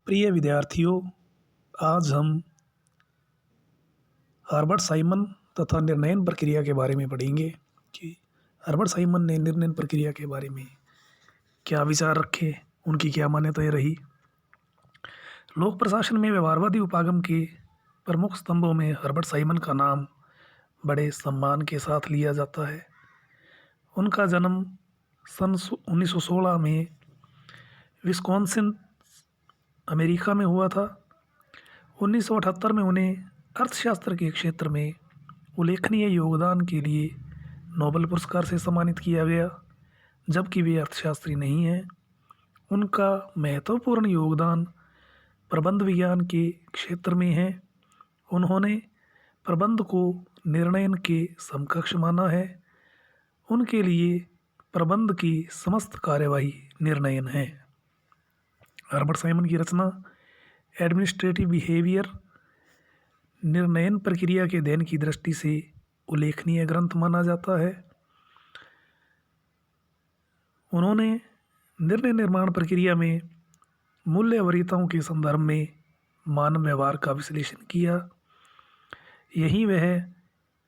प्रिय विद्यार्थियों, आज हम हर्बर्ट साइमन तथा निर्णयन प्रक्रिया के बारे में पढ़ेंगे कि हर्बर्ट साइमन ने निर्णयन प्रक्रिया के बारे में क्या विचार रखे, उनकी क्या मान्यताएं रही। लोक प्रशासन में व्यवहारवादी उपागम के प्रमुख स्तंभों में हर्बर्ट साइमन का नाम बड़े सम्मान के साथ लिया जाता है। उनका जन्म सन 1916 में विस्कॉन्सिन, अमेरिका में हुआ था। 1978 में उन्हें अर्थशास्त्र के क्षेत्र में उल्लेखनीय योगदान के लिए नोबेल पुरस्कार से सम्मानित किया गया, जबकि वे अर्थशास्त्री नहीं हैं। उनका महत्वपूर्ण योगदान प्रबंध विज्ञान के क्षेत्र में है। उन्होंने प्रबंध को निर्णयन के समकक्ष माना है। उनके लिए प्रबंध की समस्त कार्यवाही निर्णयन है। हर्बर्ट साइमन की रचना एडमिनिस्ट्रेटिव बिहेवियर निर्णयन प्रक्रिया के अध्ययन की दृष्टि से उल्लेखनीय ग्रंथ माना जाता है। उन्होंने निर्णय निर्माण प्रक्रिया में मूल्य वरीयताओं के संदर्भ में मानव व्यवहार का विश्लेषण किया। यही वह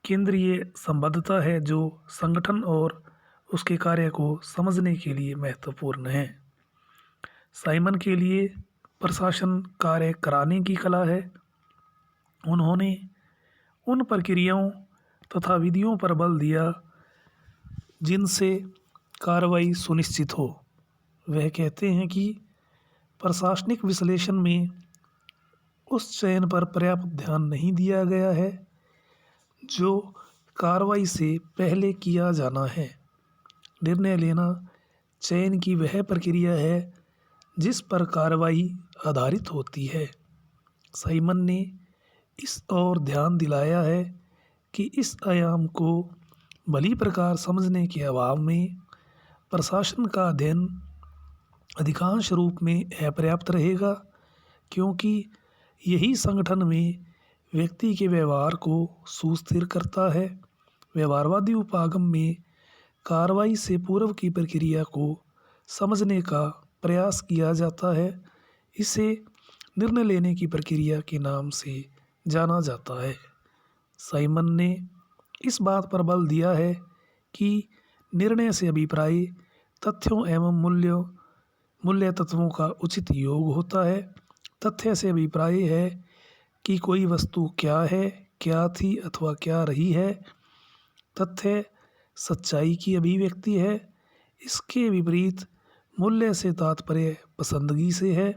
केंद्रीय संबद्धता है जो संगठन और उसके कार्य को समझने के लिए महत्वपूर्ण है। साइमन के लिए प्रशासन कार्य कराने की कला है। उन्होंने उन प्रक्रियाओं तथा विधियों पर बल दिया जिनसे कार्रवाई सुनिश्चित हो। वह कहते हैं कि प्रशासनिक विश्लेषण में उस चयन पर पर्याप्त ध्यान नहीं दिया गया है जो कार्रवाई से पहले किया जाना है। निर्णय लेना चयन की वह प्रक्रिया है जिस पर कार्रवाई आधारित होती है। साइमन ने इस ओर ध्यान दिलाया है कि इस आयाम को भली प्रकार समझने के अभाव में प्रशासन का अध्ययन अधिकांश रूप में अपर्याप्त रहेगा, क्योंकि यही संगठन में व्यक्ति के व्यवहार को सुस्थिर करता है। व्यवहारवादी उपागम में कार्रवाई से पूर्व की प्रक्रिया को समझने का प्रयास किया जाता है। इसे निर्णय लेने की प्रक्रिया के नाम से जाना जाता है। साइमन ने इस बात पर बल दिया है कि निर्णय से अभिप्राय तथ्यों एवं मूल्य तत्वों का उचित योग होता है। तथ्य से अभिप्राय है कि कोई वस्तु क्या है, क्या थी अथवा क्या रही है। तथ्य सच्चाई की अभिव्यक्ति है। इसके विपरीत मूल्य से तात्पर्य पसंदगी से है।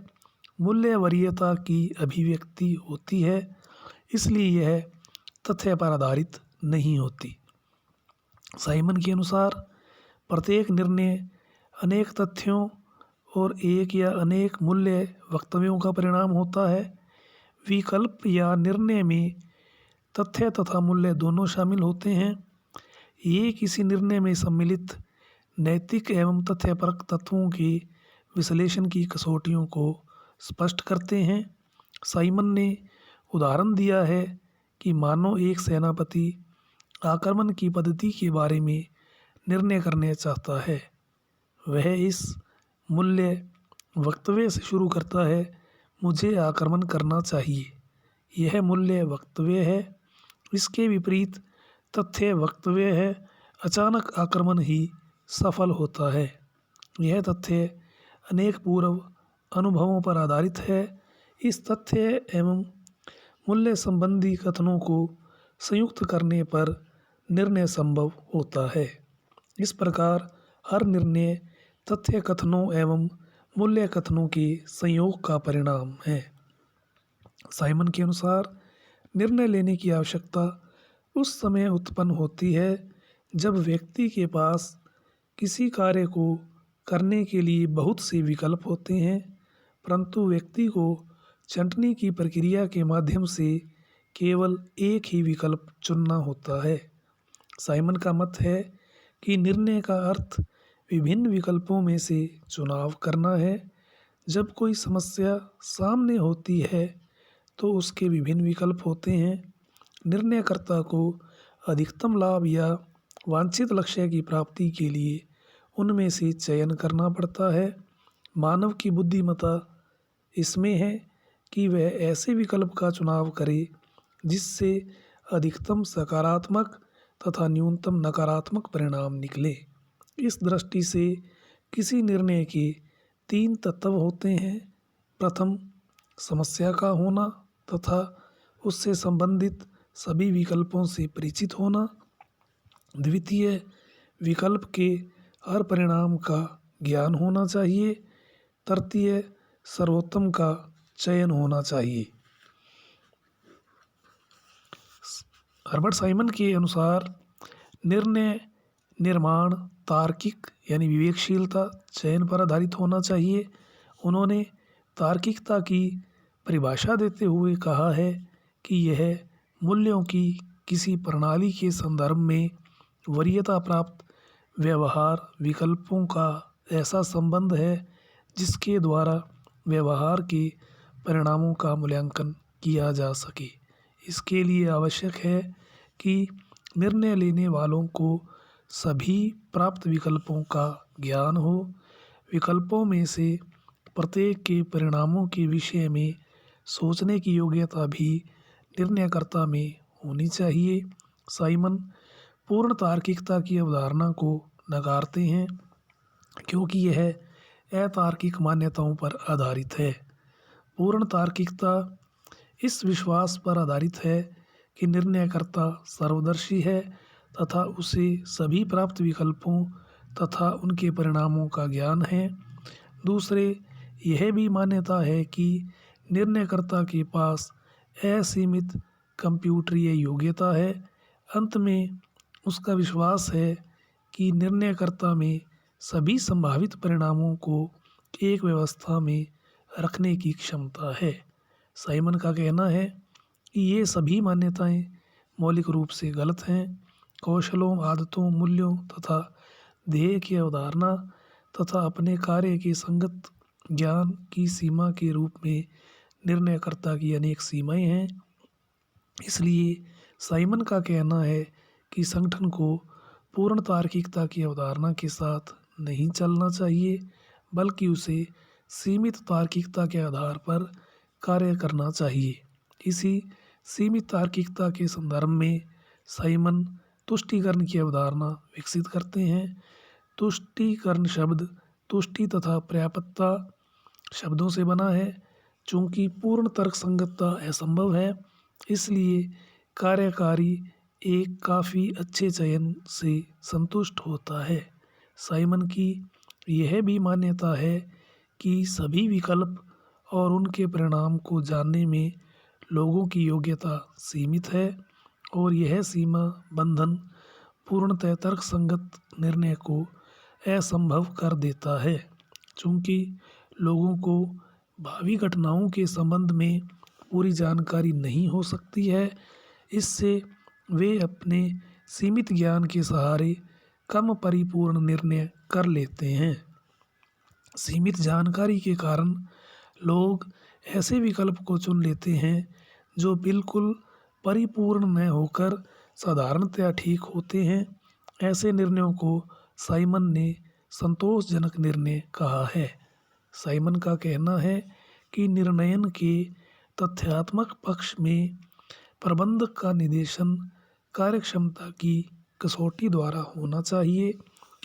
मूल्य वरीयता की अभिव्यक्ति होती है, इसलिए यह तथ्य पर आधारित नहीं होती। साइमन के अनुसार प्रत्येक निर्णय अनेक तथ्यों और एक या अनेक मूल्य वक्तव्यों का परिणाम होता है। विकल्प या निर्णय में तथ्य तथा मूल्य दोनों शामिल होते हैं। ये किसी निर्णय में सम्मिलित नैतिक एवं तथ्यपरक तत्वों के विश्लेषण की कसौटियों को स्पष्ट करते हैं। साइमन ने उदाहरण दिया है कि मानो एक सेनापति आक्रमण की पद्धति के बारे में निर्णय करना चाहता है। वह इस मूल्य वक्तव्य से शुरू करता है, मुझे आक्रमण करना चाहिए। यह मूल्य वक्तव्य है। इसके विपरीत तथ्य वक्तव्य है, अचानक आक्रमण ही सफल होता है। यह तथ्य अनेक पूर्व अनुभवों पर आधारित है। इस तथ्य एवं मूल्य संबंधी कथनों को संयुक्त करने पर निर्णय संभव होता है। इस प्रकार हर निर्णय तथ्य कथनों एवं मूल्य कथनों के संयोग का परिणाम है। साइमन के अनुसार निर्णय लेने की आवश्यकता उस समय उत्पन्न होती है जब व्यक्ति के पास किसी कार्य को करने के लिए बहुत से विकल्प होते हैं, परंतु व्यक्ति को छंटनी की प्रक्रिया के माध्यम से केवल एक ही विकल्प चुनना होता है। साइमन का मत है कि निर्णय का अर्थ विभिन्न विकल्पों में से चुनाव करना है। जब कोई समस्या सामने होती है तो उसके विभिन्न विकल्प होते हैं। निर्णयकर्ता को अधिकतम लाभ या वांछित लक्ष्य की प्राप्ति के लिए उनमें से चयन करना पड़ता है। मानव की बुद्धिमत्ता इसमें है कि वह ऐसे विकल्प का चुनाव करे जिससे अधिकतम सकारात्मक तथा न्यूनतम नकारात्मक परिणाम निकले। इस दृष्टि से किसी निर्णय के 3 तत्व होते हैं। प्रथम, समस्या का होना तथा उससे संबंधित सभी विकल्पों से परिचित होना। द्वितीय, विकल्प के हर परिणाम का ज्ञान होना चाहिए। तृतीय, सर्वोत्तम का चयन होना चाहिए। हर्बर्ट साइमन के अनुसार निर्णय निर्माण तार्किक यानी विवेकशीलता चयन पर आधारित होना चाहिए। उन्होंने तार्किकता की परिभाषा देते हुए कहा है कि यह मूल्यों की किसी प्रणाली के संदर्भ में वरीयता प्राप्त व्यवहार विकल्पों का ऐसा संबंध है जिसके द्वारा व्यवहार के परिणामों का मूल्यांकन किया जा सके। इसके लिए आवश्यक है कि निर्णय लेने वालों को सभी प्राप्त विकल्पों का ज्ञान हो। विकल्पों में से प्रत्येक के परिणामों के विषय में सोचने की योग्यता भी निर्णयकर्ता में होनी चाहिए। साइमन पूर्ण तार्किकता की अवधारणा को नकारते हैं क्योंकि यह अतार्किक मान्यताओं पर आधारित है। पूर्ण तार्किकता इस विश्वास पर आधारित है कि निर्णयकर्ता सर्वदर्शी है तथा उसे सभी प्राप्त विकल्पों तथा उनके परिणामों का ज्ञान है। दूसरे, यह भी मान्यता है कि निर्णयकर्ता के पास असीमित कंप्यूटरीय योग्यता है। अंत में उसका विश्वास है कि निर्णयकर्ता में सभी संभावित परिणामों को एक व्यवस्था में रखने की क्षमता है। साइमन का कहना है कि ये सभी मान्यताएं मौलिक रूप से गलत हैं। कौशलों, आदतों, मूल्यों तथा ध्येय की अवधारणा तथा अपने कार्य के संगत ज्ञान की सीमा के रूप में निर्णयकर्ता की अनेक सीमाएं हैं। इसलिए साइमन का कहना है कि संगठन को पूर्ण तार्किकता की अवधारणा के साथ नहीं चलना चाहिए बल्कि उसे सीमित तार्किकता के आधार पर कार्य करना चाहिए। इसी सीमित तार्किकता के संदर्भ में साइमन तुष्टीकरण की अवधारणा विकसित करते हैं। तुष्टीकरण शब्द तुष्टि तथा पर्याप्तता शब्दों से बना है। चूँकि पूर्ण तर्कसंगतता असंभव है, इसलिए कार्यकारी एक काफ़ी अच्छे चयन से संतुष्ट होता है। साइमन की यह भी मान्यता है कि सभी विकल्प और उनके परिणाम को जानने में लोगों की योग्यता सीमित है और यह सीमा बंधन पूर्णतः तर्कसंगत निर्णय को असंभव कर देता है। चूँकि लोगों को भावी घटनाओं के संबंध में पूरी जानकारी नहीं हो सकती है, इससे वे अपने सीमित ज्ञान के सहारे कम परिपूर्ण निर्णय कर लेते हैं। सीमित जानकारी के कारण लोग ऐसे विकल्प को चुन लेते हैं जो बिल्कुल परिपूर्ण न होकर साधारणतया ठीक होते हैं। ऐसे निर्णयों को साइमन ने संतोषजनक निर्णय कहा है। साइमन का कहना है कि निर्णयन के तथ्यात्मक पक्ष में प्रबंधक का निर्देशन कार्यक्षमता की कसौटी द्वारा होना चाहिए।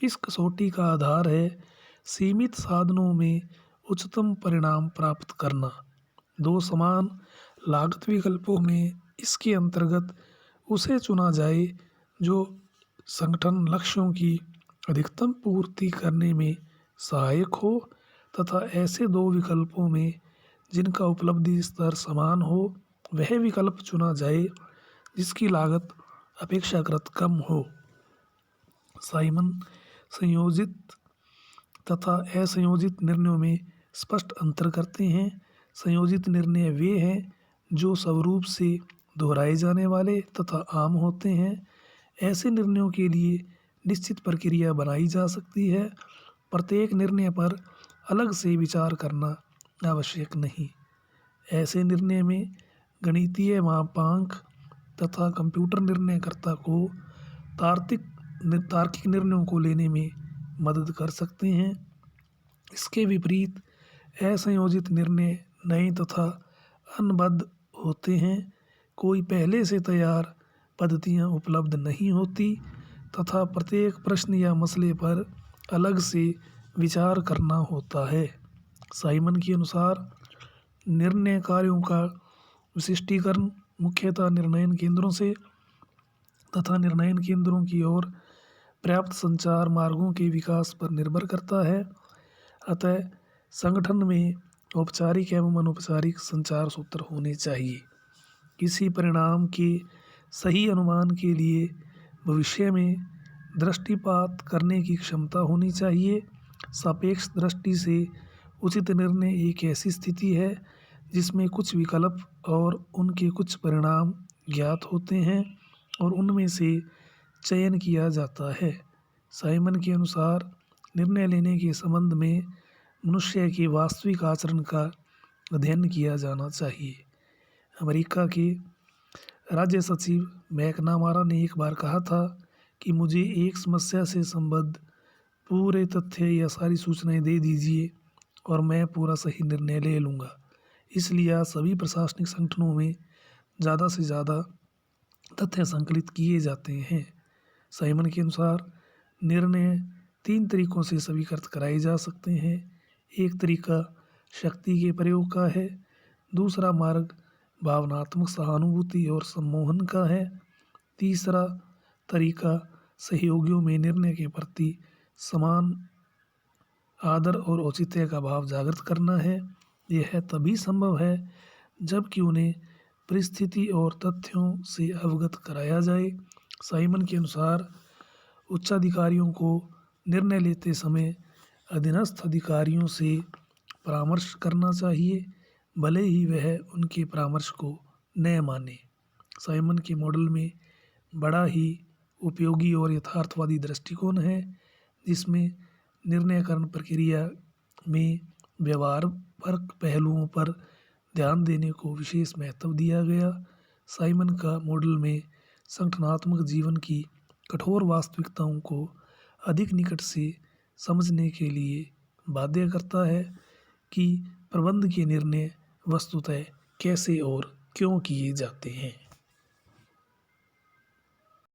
इस कसौटी का आधार है सीमित साधनों में उच्चतम परिणाम प्राप्त करना। 2 समान लागत विकल्पों में इसके अंतर्गत उसे चुना जाए जो संगठन लक्ष्यों की अधिकतम पूर्ति करने में सहायक हो तथा ऐसे 2 विकल्पों में जिनका उपलब्धि स्तर समान हो वह विकल्प चुना जाए जिसकी लागत अपेक्षाकृत कम हो। साइमन संयोजित तथा असंयोजित निर्णयों में स्पष्ट अंतर करते हैं। संयोजित निर्णय वे हैं जो स्वरूप से दोहराए जाने वाले तथा आम होते हैं। ऐसे निर्णयों के लिए निश्चित प्रक्रिया बनाई जा सकती है। प्रत्येक निर्णय पर अलग से विचार करना आवश्यक नहीं। ऐसे निर्णय में गणितीय मापांक तथा कंप्यूटर निर्णयकर्ता को तार्किक निर्णयों को लेने में मदद कर सकते हैं। इसके विपरीत असंयोजित निर्णय नए तथा अनबद्ध होते हैं। कोई पहले से तैयार पद्धतियाँ उपलब्ध नहीं होती तथा प्रत्येक प्रश्न या मसले पर अलग से विचार करना होता है। साइमन के अनुसार निर्णय कार्यों का विशिष्टीकरण मुख्यतः निर्णयन केंद्रों से तथा निर्णयन केंद्रों की ओर पर्याप्त संचार मार्गों के विकास पर निर्भर करता है। अतः संगठन में औपचारिक एवं अनौपचारिक संचार सूत्र होने चाहिए। किसी परिणाम के सही अनुमान के लिए भविष्य में दृष्टिपात करने की क्षमता होनी चाहिए। सापेक्ष दृष्टि से उचित निर्णय एक ऐसी स्थिति है जिसमें कुछ विकल्प और उनके कुछ परिणाम ज्ञात होते हैं और उनमें से चयन किया जाता है। साइमन के अनुसार निर्णय लेने के संबंध में मनुष्य के वास्तविक आचरण का अध्ययन किया जाना चाहिए। अमेरिका के राज्य सचिव मैकनामारा ने एक बार कहा था कि मुझे एक समस्या से संबद्ध पूरे तथ्य या सारी सूचनाएं दे दीजिए और मैं पूरा सही निर्णय ले लूँगा। इसलिए आज सभी प्रशासनिक संगठनों में ज़्यादा से ज़्यादा तथ्य संकलित किए जाते हैं। साइमन के अनुसार निर्णय 3 तरीकों से स्वीकृत कराए जा सकते हैं। एक तरीका शक्ति के प्रयोग का है, दूसरा मार्ग भावनात्मक सहानुभूति और सम्मोहन का है, तीसरा तरीका सहयोगियों में निर्णय के प्रति समान आदर और औचित्य का भाव जागृत करना है। यह तभी संभव है जबकि उन्हें परिस्थिति और तथ्यों से अवगत कराया जाए। साइमन के अनुसार उच्चाधिकारियों को निर्णय लेते समय अधीनस्थ अधिकारियों से परामर्श करना चाहिए, भले ही वह उनके परामर्श को न माने। साइमन के मॉडल में बड़ा ही उपयोगी और यथार्थवादी दृष्टिकोण है, जिसमें निर्णयकरण प्रक्रिया में व्यवहारपरक पहलुओं पर ध्यान देने को विशेष महत्व दिया गया। साइमन का मॉडल में संगठनात्मक जीवन की कठोर वास्तविकताओं को अधिक निकट से समझने के लिए बाध्य करता है कि प्रबंध के निर्णय वस्तुतः कैसे और क्यों किए जाते हैं।